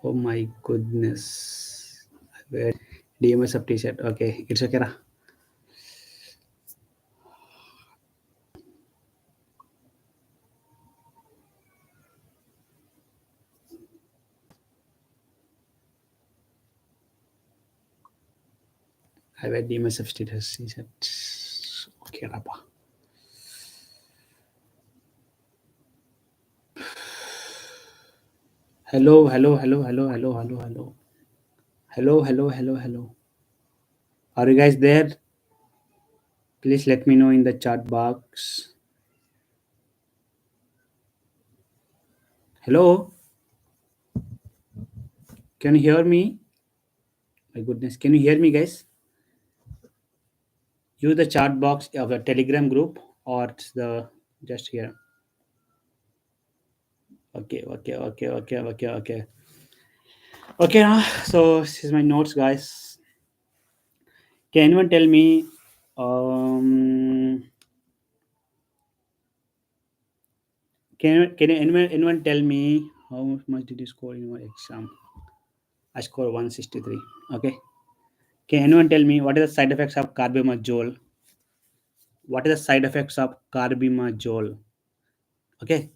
Oh my goodness. I wear DMS of t-shirt. Okay, it's okay. Ra. I wear DMS of t-shirt. Okay, Rapa. Hello, hello, hello, hello, hello, hello, hello. Hello, hello, hello, hello. Are you guys there? Please let me know in the chat box. Hello? Can you hear me? My goodness, can you hear me, guys? Use the chat box of the Telegram group or it's the just here. Okay, okay, okay, okay, okay, okay. Okay, now so this is my notes, guys. Can anyone tell me? Can anyone tell me how much did you score in your exam? I scored 163. Okay. Can anyone tell me what is the side effects of carbimazole? What is the side effects of carbimazole? Okay.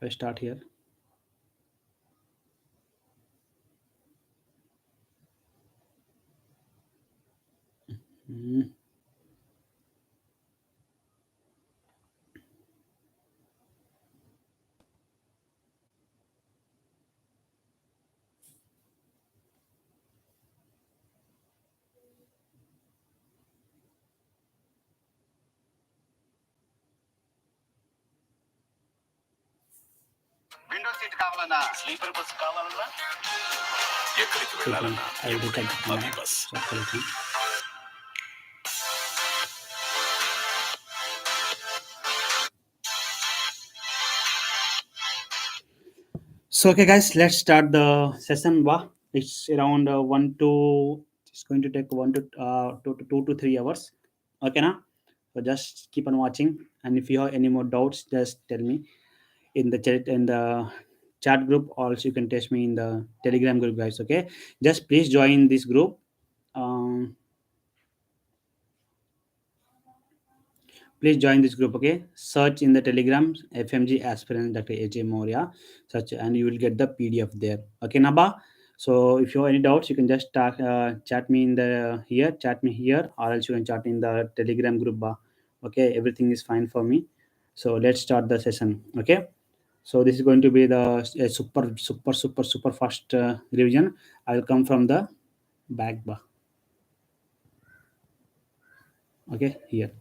I start here. Hmm. Window seat కావాలన్నా sleeper bus కావాలన్నా ఎక్కడికి వెళ్ళాలన్నా I will ఎప్పుడైనా take అదే bus. So okay, guys, let's start the session. It's around it's going to take 2 to 3 hours. Okay, now. So just keep on watching, and if you have any more doubts, just tell me in the chat group. Also, you can test me in the Telegram group, guys. Okay, just please join this group. Um, please join this group. Okay, search in the Telegram Fmge aspirant Dr. Ajay Moria, search, and you will get the PDF there. Okay, Naba. So if you have any doubts, you can just chat me in the here, chat me here, or else you can chat in the Telegram group. Okay, everything is fine for me. So let's start the session. Okay. So this is going to be the super fast revision. I will come from the back bar. Okay, here.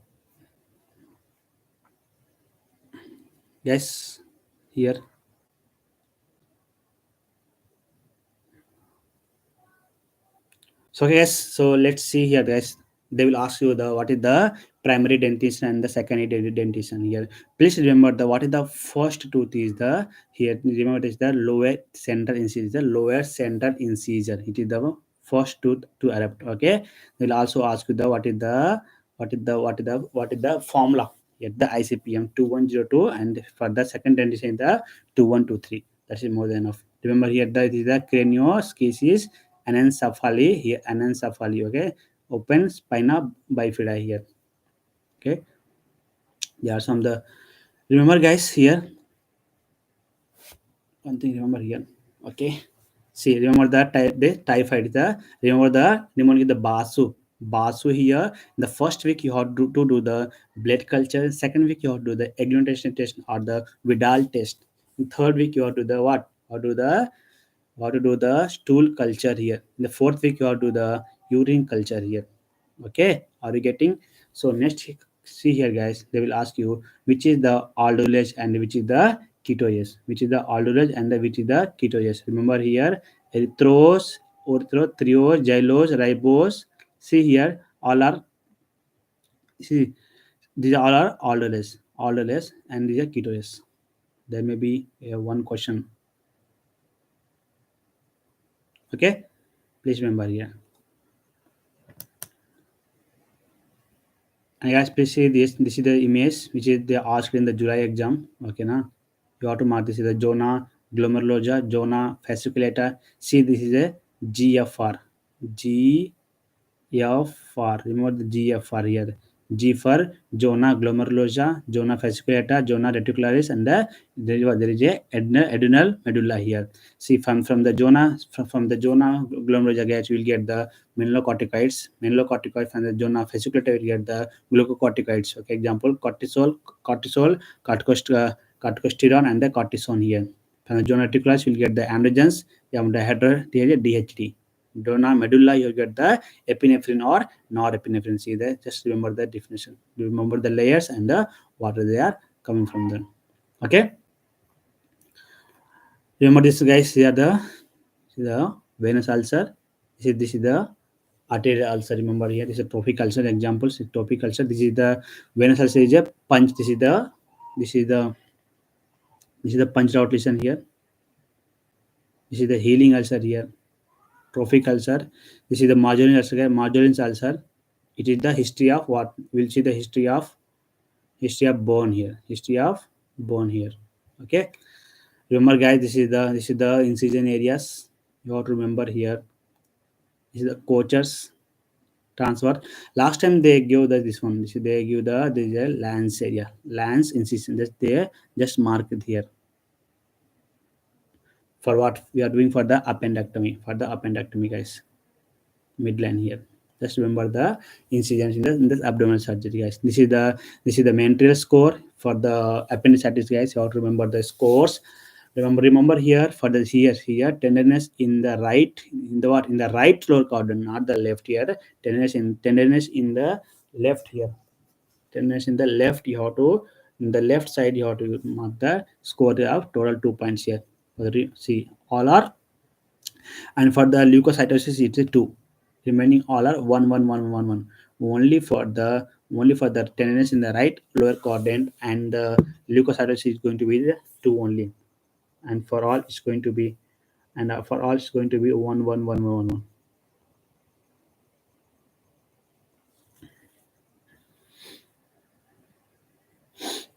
Yes, here. So yes, so let's see here, guys. They will ask you the what is the primary dentition and the secondary dentition here. Please remember the what is the first tooth is the here. Remember it is the lower central incisor. The lower central incisor. It is the first tooth to erupt. Okay. They'll also ask you the what is the formula. Here the ICPM 2102 and for the second dentition the 2123. That is more than enough. Remember here that is the cranioscasis anencephaly here, anencephaly. Okay, open spina bifida here. Okay, there are some the remember, guys, here one thing remember here. Okay, see, remember that the typhoid, the remember the basu here. In the first week you have to do the blood culture. Second week you have to do the agglutination test or the Vidal test. In third week you have to do the what, or do the how to do the stool culture here. In the fourth week, you have to do the urine culture here. Okay, are you getting? So next, see here, guys. They will ask you which is the aldolage and which is the ketoase. Which is the aldolage and which is the ketoase. Remember here, erythros, orthro, triose, xylose, ribose. See here, all are see these all are aldolage, and these are ketoase. There may be one question. Okay, please remember here. And guys, please see this. This is the image which is they asked in the July exam. Okay, na? You have to mark this is the zona glomerulosa, zona fasciculata. See, this is a GFR. GFR. Remember the GFR here. G for zona glomerulosa, zona fasciculata, zona reticularis, and there is a adrenal medulla here. See, from the zona from the zona glomerulosa, guys, you will get the mineralocorticoids from the zona fasciculata, you will get the glucocorticoids. Okay, example cortisol, corticosterone, and the cortisone here. From the zona reticularis, you will get the androgens, the DHT. Dona medulla, you get the epinephrine or norepinephrine. See there, just remember the definition. Remember the layers and the water they are coming from them. Okay, remember this, guys. Here the venous ulcer. This is the arterial ulcer. Remember here, this is a trophic ulcer. Examples: trophic ulcer. This is the venous ulcer is a punch. This is the this is the punch out lesion here. This is the healing ulcer here. Trophic ulcer. This is the marginal ulcer. Marginal ulcer. It is the history of what? We'll see the history of bone here. History of bone here. Okay. Remember, guys, this is the incision areas. You have to remember here. This is the coaches transfer. Last time they give this one. They give this is a lance area. Lance incision. Just there. Just mark it here. For what we are doing for the appendectomy. For the appendectomy, guys. Midline here. Just remember the incisions in this abdominal surgery, guys. This is the mental score for the appendicitis, guys. You have to remember the scores. Remember here for the here tenderness in the right, in the what, in the right lower quadrant, not the left here. Tenderness in the left here. Tenderness in the left, you have to, in the left side, you have to mark the score of total 2 points here. See, all are, and for the leukocytosis it's a 2, remaining all are 1 1 1 1 1. Only for the tenderness in the right lower quadrant and the leukocytosis is going to be the 2 only, and for all it's going to be, and for all it's going to be 1 1 1 1 1.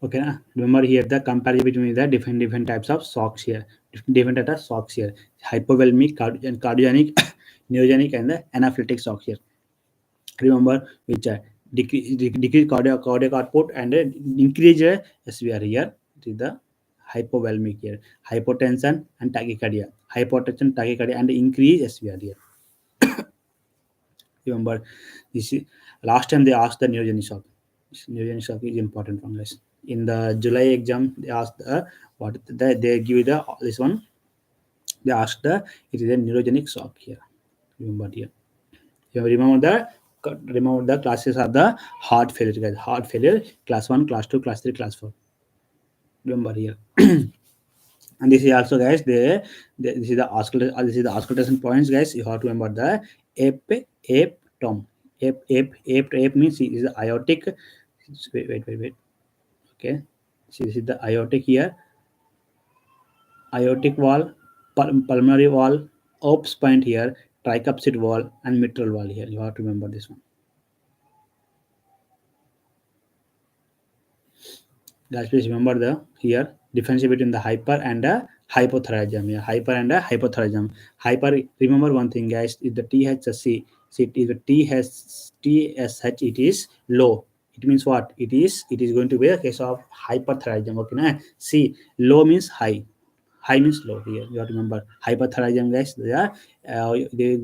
Okay, remember here the comparison between the different types of shocks here. Different types of shocks here: hypovolemic, cardiogenic, neurogenic, and the anaphylactic shock here. Remember which decrease cardiac output and increase SVR here. It is the hypovolemic here. Hypotension and tachycardia. Hypotension, tachycardia, and increase SVR here. Remember this is, last time they asked the neurogenic shock. Neurogenic shock is important one, guys. In the July exam they asked they give the this one. They asked it is a neurogenic shock here. Remember here. You remember the classes of the heart failure, guys. Heart failure, class 1, class 2, class 3, class 4. Remember here. And this is also, guys, this is the auscultation points, guys. You have to remember the ape tom. Ape means it is the aortic. Wait. Okay. See, this is the aortic here. Aortic wall, pulmonary wall, ops point here, tricuspid wall, and mitral wall here. You have to remember this one. Guys, please remember the here difference between the hyper and the hypothyroidism. Yeah, hyper and hypothyroidism. Hyper, remember one thing, guys, if the THC, see, if the TSH, it is low. It means what? It is going to be a case of hyperthyroidism. Okay, na? See, low means high. High means low here. You have to remember hyperthyroidism, guys. They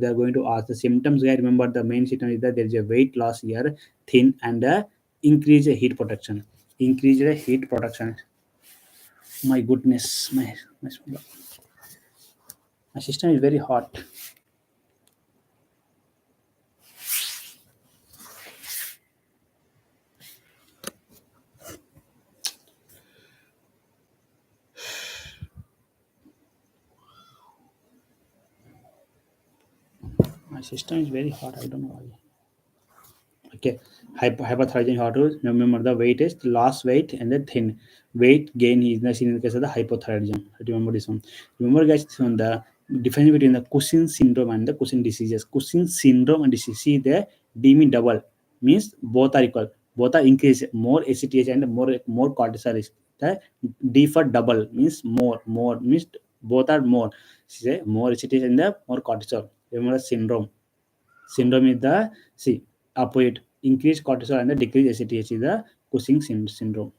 are going to ask the symptoms, guys. Remember the main symptom is that there is a weight loss here, thin, and increase heat protection. Increase the heat production. My goodness, my system is very hot. My system is very hot. I don't know why. Okay, hyperthyroidism, you have to remember the weight is the lost weight and the thin weight gain is in the case of the hypothyroidism. Remember this one. Remember, guys, this one, the difference between the Cushing syndrome and the Cushing diseases. Cushing syndrome and disease. See, the D mean double, means both are equal. both are increase, more ACTH and more cortisol is the D for double means more means both are more. Say more ACTH and the more cortisol. Remember syndrome is the see opposite, increased cortisol and the decreased ACTH is the Cushing syndrome.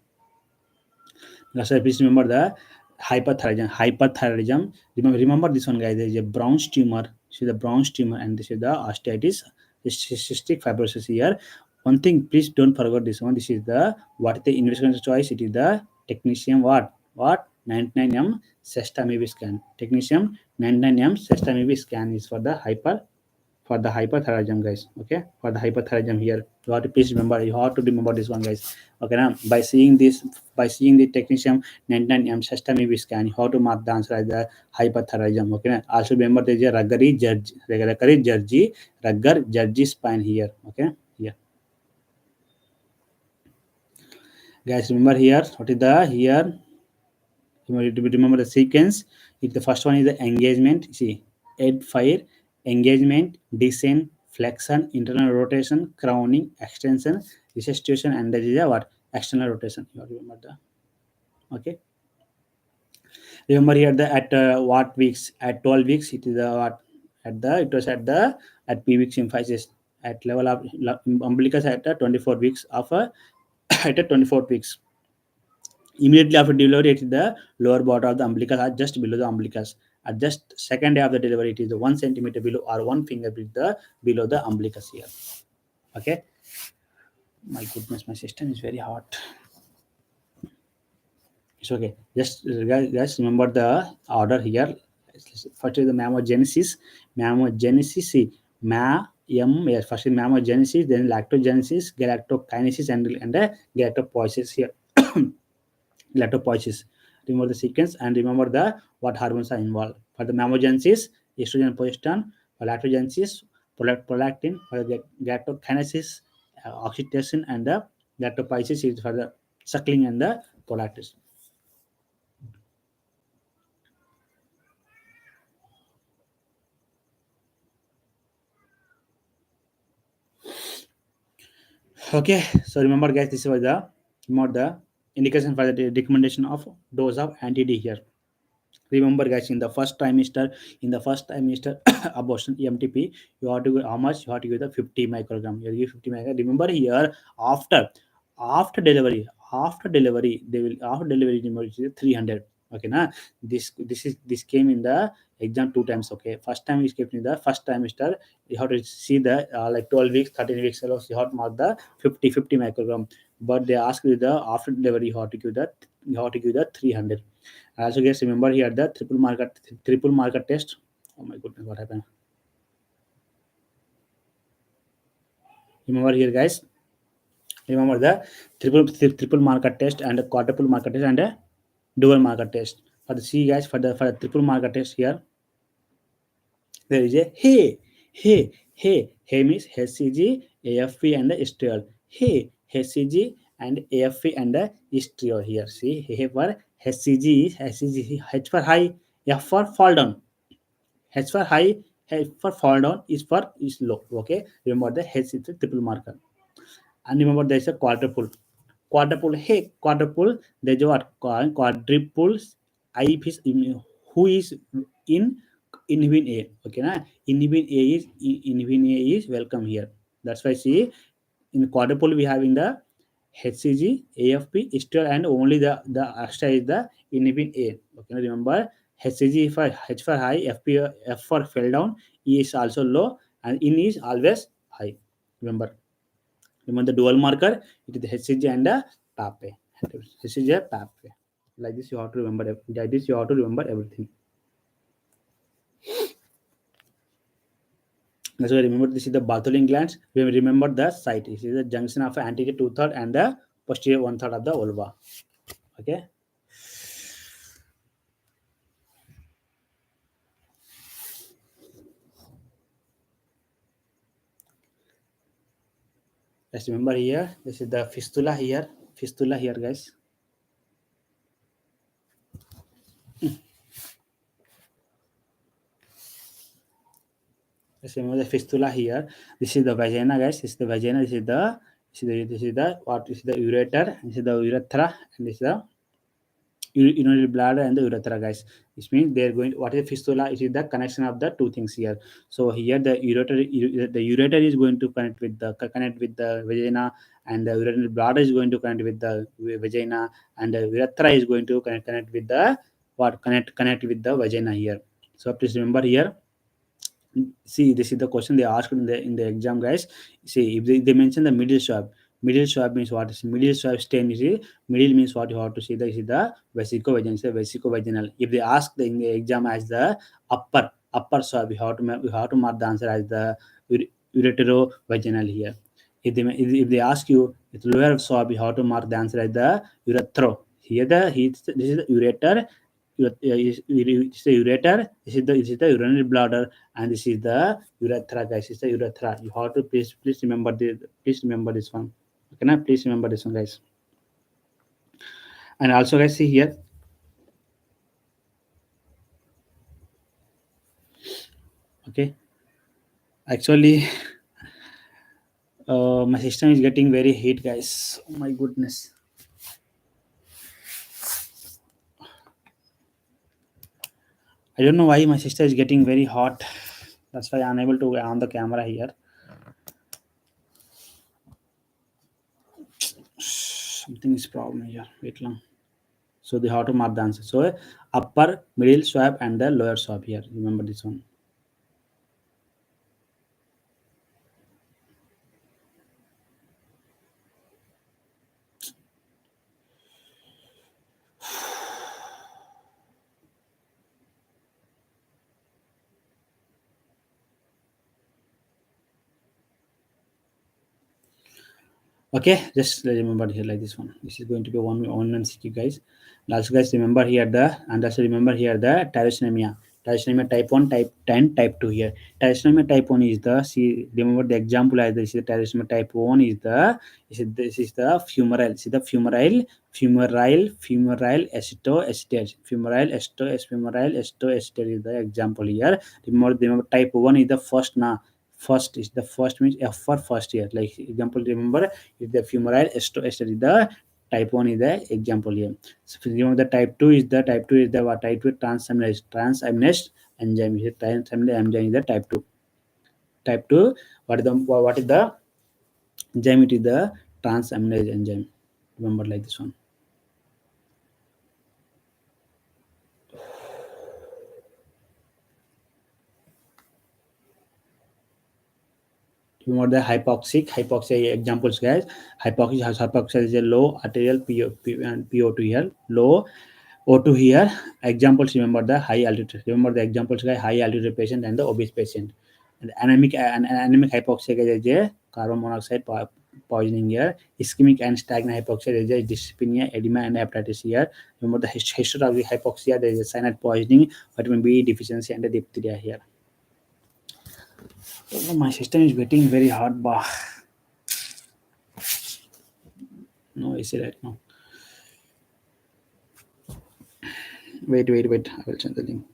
So please remember the hyperthyroidism. Hyperthyroidism. Remember this one, guys. There is a Brown's tumor. This is the Brown's tumor, and this is the osteitis, cystic fibrosis here. One thing, please don't forget this one. This is the what the investigation choice. It is the technetium what 99M sestamibi scan. Technetium 99M sestamibi scan is for the hyperthyroidism, guys. Okay, for the hyperthyroidism here, you have to please remember, you have to remember this one, guys. Okay, now by seeing this, by seeing the technetium 99M sestamibi scan, you have to mark the answer as the hyperthyroidism. Okay, now also remember there is a rugger judge spine here. Okay, here, guys, remember here what is the here. Remember the sequence. If the first one is the engagement, see, head fire, engagement, descent, flexion, internal rotation, crowning, extension, resuscitation, and that is a what? External rotation. You have to remember the. Okay. Remember here the at what weeks? At 12 weeks, it is the what? At the it was at P weeks symphysis at level of umbilicus at 24 weeks of at 24 weeks. Immediately after delivery, it is the lower border of the umbilicus or just below the umbilicus. At just second day of the delivery, it is the 1 centimeter below or 1 finger below the umbilicus here. Okay. My goodness, my system is very hot. It's okay. Just guys remember the order here. First is the mammogenesis. Mammogenesis, see, yes, first is mammogenesis, then lactogenesis, galactokinesis, and galactopoiesis here. Galactopoiesis. Remember the sequence and remember the what hormones are involved. For the mammogenesis, estrogen, progesterone. For lactogenesis, prolactin. For the galactokinesis, oxytocin, and the galactopoiesis is for the suckling and the prolactin. Okay, so remember, guys, this was the more the indication for the recommendation of dose of anti-D here. Remember, guys, in the first trimester abortion EMTP, you have to give how much? You have to give the 50 microgram. You give 50 microgram. Remember here, after after delivery, they will after delivery remember it is 300. Okay, na this came in the exam two times. Okay, first time is kept in the first trimester. You have to see the like 12 weeks, 13 weeks. So you have to mark the 50 microgram. But they ask you the after delivery you have to give the 300. Also, guys, remember here the triple marker test. Oh my goodness, what happened? Remember here, guys. Remember the triple marker test and the quadruple marker test and a dual marker test. For the C, guys, for the triple marker test here, there is a hey means HCG, AFP and the histriol. Hey HCG and AFP and the histriol here. See, hey for HCG is HCG, H for high, F for fall down. H for high, H for fall down, is low. Okay, remember the H is the triple marker, and remember there is a quadruple. Quadruple. There's what quadruples. I is who is in inhibin A. Okay, na inhibin A is welcome here. That's why see in quadruple we have in the HCG, AFP, history, and only the extra is the inhibin A. Okay, remember HCG for H for high, F for fell down, E is also low, and in is always high. Remember the dual marker, it is the HCG and the PAPE. HCG and PAPE. Like this, you have to remember. Like this, you have to remember everything. That's why remember this is the Bartholin glands. We remember the site. This is the junction of anterior 2/3 and the posterior 1/3 of the vulva. Okay. Let's remember here. This is the fistula here. Fistula here, guys. Let's remember the fistula here. This is the vagina, guys. This is the vagina. This is This is the what is the ureter, this is the urethra, and this is the urinary bladder and the urethra, guys. Which means they're going. What is fistula? It is the connection of the two things here. So here the ureter is going to connect with the vagina, and the urinary bladder is going to connect with the vagina, and the urethra is going to connect with the what connect with the vagina here. So please remember here. See, this is the question they asked in the exam, guys. See, if they mention the middle swab. Middle swab means what is middle swab stain? You see, middle means what you have to see. This is the vesicovaginal. It's the vesicovaginal. If they ask in the exam as the upper swab, you have to mark the answer as the ureterovaginal here. If they ask you it's lower swab, you have to mark the answer as the urethro. Here this is the ureter. It's the ureter. This is the urinary bladder, and this is the urethra, guys. It's the urethra. You have to please remember this one. Okay, now please remember this one, guys. And also, guys, see here. Okay, actually, my system is getting very heat, guys. Oh my goodness. I don't know why my sister is getting very hot. That's why I'm unable to on the camera here. Something is problem here. Wait long. So they have to mark the answer. So upper, middle swab, and the lower swab here. Remember this one. Okay, just remember here like this one. This is going to be one MCQ, guys. And also, guys, remember here the tyrosinemia. Tyrosinemia type 1, type 10, type 2 here. Tyrosinemia type 1 is the see. Remember the example as this is the tyrosinemia type 1 is the this is the fumarole. See the fumarole acetoacetate. Fumarole acetoacetate is the example here. Remember type 1 is the first na. First is the first means F for first year. Like example, remember if the fumarole ester is the type 1 is the example here. So if you remember the type 2 is the what type 2 transaminase enzyme. Transaminase enzyme is the type 2. Type 2, what is the enzyme? It is the transaminase enzyme. Remember like this one. Remember the hypoxia examples, guys. Hypoxia is a low arterial and PO2 here. Low O2 here. Examples, remember the high altitude. Remember the examples, guys, high altitude patient and the obese patient. And anemic hypoxia is a carbon monoxide poisoning here. Ischemic and stagnant hypoxia is a dyspnea, edema, and hepatitis here. Remember the history of the hypoxia, there is a cyanide poisoning, vitamin B deficiency, and the diphtheria here. Oh, my system is getting very hot, bah. No, I see right now. Wait. I will change the link.